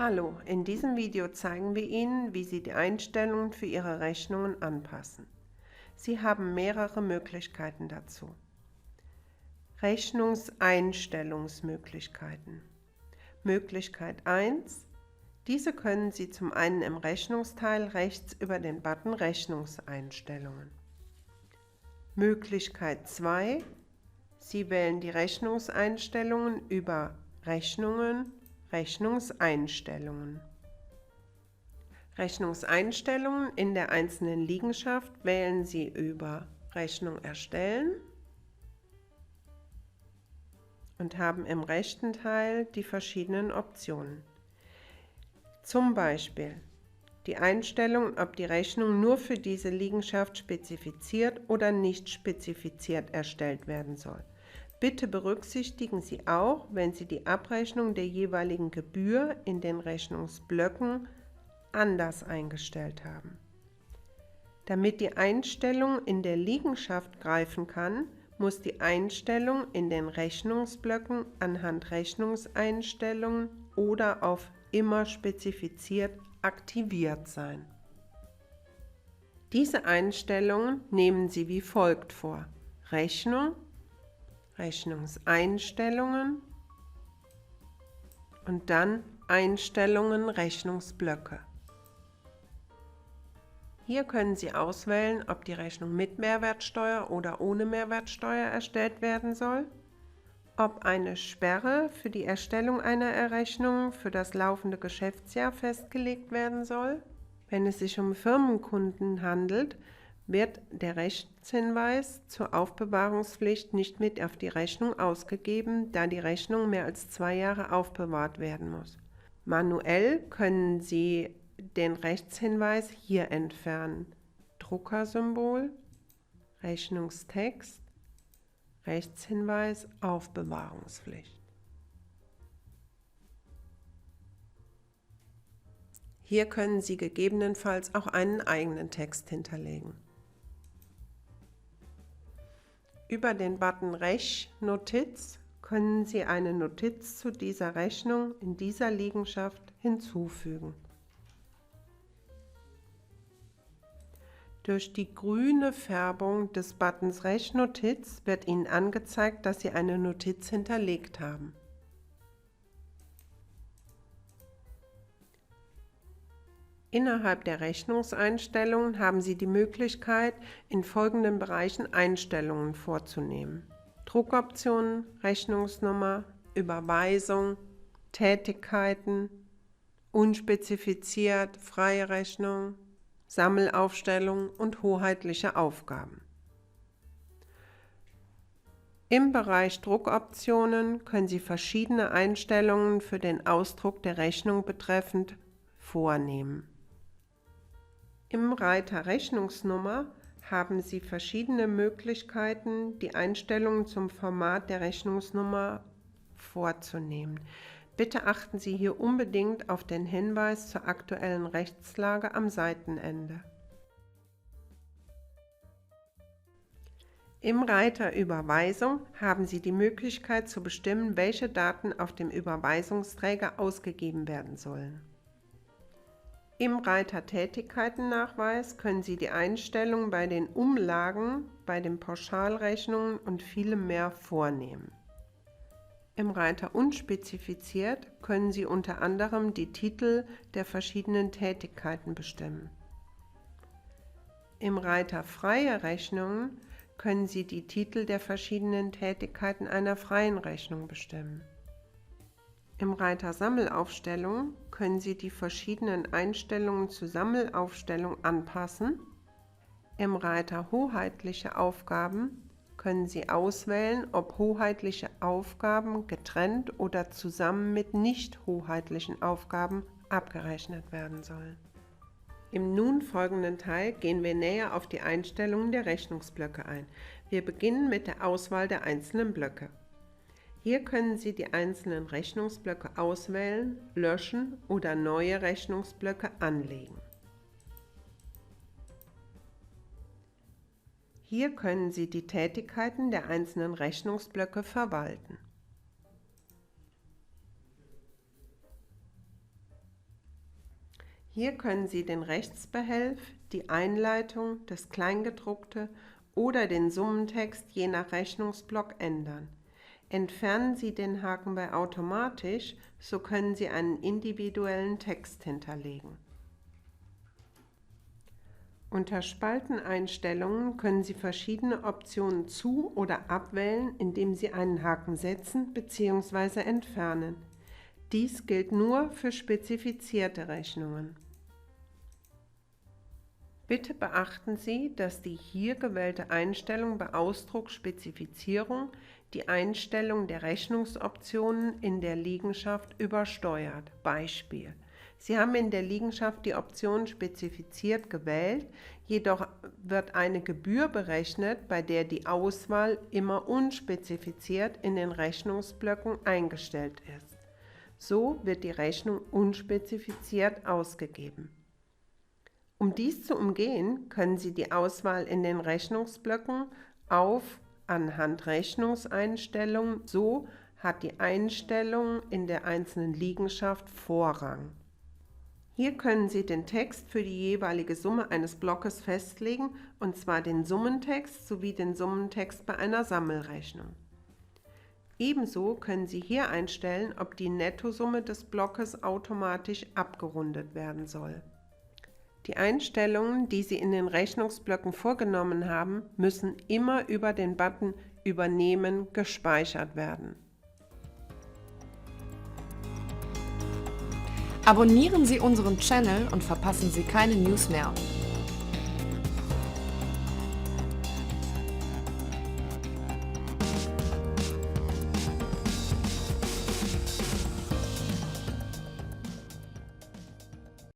Hallo, in diesem Video zeigen wir Ihnen, wie Sie die Einstellungen für Ihre Rechnungen anpassen. Sie haben mehrere Möglichkeiten dazu. Rechnungseinstellungsmöglichkeiten. Möglichkeit 1. Diese können Sie zum einen im Rechnungsteil rechts über den Button Rechnungseinstellungen. Möglichkeit 2. Sie wählen die Rechnungseinstellungen über Rechnungen, Rechnungseinstellungen. Rechnungseinstellungen in der einzelnen Liegenschaft wählen Sie über Rechnung erstellen und haben im rechten Teil die verschiedenen Optionen. Zum Beispiel die Einstellung, ob die Rechnung nur für diese Liegenschaft spezifiziert oder nicht spezifiziert erstellt werden soll. Bitte berücksichtigen Sie auch, wenn Sie die Abrechnung der jeweiligen Gebühr in den Rechnungsblöcken anders eingestellt haben. Damit die Einstellung in der Liegenschaft greifen kann, muss die Einstellung in den Rechnungsblöcken anhand Rechnungseinstellungen oder auf immer spezifiziert aktiviert sein. Diese Einstellungen nehmen Sie wie folgt vor: Rechnung, Rechnungseinstellungen und dann Einstellungen Rechnungsblöcke. Hier können Sie auswählen, ob die Rechnung mit Mehrwertsteuer oder ohne Mehrwertsteuer erstellt werden soll, ob eine Sperre für die Erstellung einer Rechnung für das laufende Geschäftsjahr festgelegt werden soll. Wenn es sich um Firmenkunden handelt, wird der Rechtshinweis zur Aufbewahrungspflicht nicht mit auf die Rechnung ausgegeben, da die Rechnung mehr als 2 Jahre aufbewahrt werden muss. Manuell können Sie den Rechtshinweis hier entfernen. Druckersymbol, Rechnungstext, Rechtshinweis, Aufbewahrungspflicht. Hier können Sie gegebenenfalls auch einen eigenen Text hinterlegen. Über den Button Rech-Notiz können Sie eine Notiz zu dieser Rechnung in dieser Liegenschaft hinzufügen. Durch die grüne Färbung des Buttons Rech-Notiz wird Ihnen angezeigt, dass Sie eine Notiz hinterlegt haben. Innerhalb der Rechnungseinstellungen haben Sie die Möglichkeit, in folgenden Bereichen Einstellungen vorzunehmen: Druckoptionen, Rechnungsnummer, Überweisung, Tätigkeiten, unspezifiziert, freie Rechnung, Sammelaufstellung und hoheitliche Aufgaben. Im Bereich Druckoptionen können Sie verschiedene Einstellungen für den Ausdruck der Rechnung betreffend vornehmen. Im Reiter Rechnungsnummer haben Sie verschiedene Möglichkeiten, die Einstellungen zum Format der Rechnungsnummer vorzunehmen. Bitte achten Sie hier unbedingt auf den Hinweis zur aktuellen Rechtslage am Seitenende. Im Reiter Überweisung haben Sie die Möglichkeit zu bestimmen, welche Daten auf dem Überweisungsträger ausgegeben werden sollen. Im Reiter Tätigkeitennachweis können Sie die Einstellungen bei den Umlagen, bei den Pauschalrechnungen und vielem mehr vornehmen. Im Reiter Unspezifiziert können Sie unter anderem die Titel der verschiedenen Tätigkeiten bestimmen. Im Reiter Freie Rechnungen können Sie die Titel der verschiedenen Tätigkeiten einer freien Rechnung bestimmen. Im Reiter Sammelaufstellung können Sie die verschiedenen Einstellungen zur Sammelaufstellung anpassen. Im Reiter Hoheitliche Aufgaben können Sie auswählen, ob hoheitliche Aufgaben getrennt oder zusammen mit nicht hoheitlichen Aufgaben abgerechnet werden sollen. Im nun folgenden Teil gehen wir näher auf die Einstellungen der Rechnungsblöcke ein. Wir beginnen mit der Auswahl der einzelnen Blöcke. Hier können Sie die einzelnen Rechnungsblöcke auswählen, löschen oder neue Rechnungsblöcke anlegen. Hier können Sie die Tätigkeiten der einzelnen Rechnungsblöcke verwalten. Hier können Sie den Rechtsbehelf, die Einleitung, das Kleingedruckte oder den Summentext je nach Rechnungsblock ändern. Entfernen Sie den Haken bei automatisch, so können Sie einen individuellen Text hinterlegen. Unter Spalteneinstellungen können Sie verschiedene Optionen zu- oder abwählen, indem Sie einen Haken setzen bzw. entfernen. Dies gilt nur für spezifizierte Rechnungen. Bitte beachten Sie, dass die hier gewählte Einstellung bei Ausdrucksspezifizierung die Einstellung der Rechnungsoptionen in der Liegenschaft übersteuert. Beispiel: Sie haben in der Liegenschaft die Option spezifiziert gewählt, jedoch wird eine Gebühr berechnet, bei der die Auswahl immer unspezifiziert in den Rechnungsblöcken eingestellt ist. So wird die Rechnung unspezifiziert ausgegeben. Um dies zu umgehen, können Sie die Auswahl in den Rechnungsblöcken auf Anhand Rechnungseinstellungen, so hat die Einstellung in der einzelnen Liegenschaft Vorrang. Hier können Sie den Text für die jeweilige Summe eines Blockes festlegen, und zwar den Summentext sowie den Summentext bei einer Sammelrechnung. Ebenso können Sie hier einstellen, ob die Nettosumme des Blockes automatisch abgerundet werden soll. Die Einstellungen, die Sie in den Rechnungsblöcken vorgenommen haben, müssen immer über den Button Übernehmen gespeichert werden. Abonnieren Sie unseren Channel und verpassen Sie keine News mehr.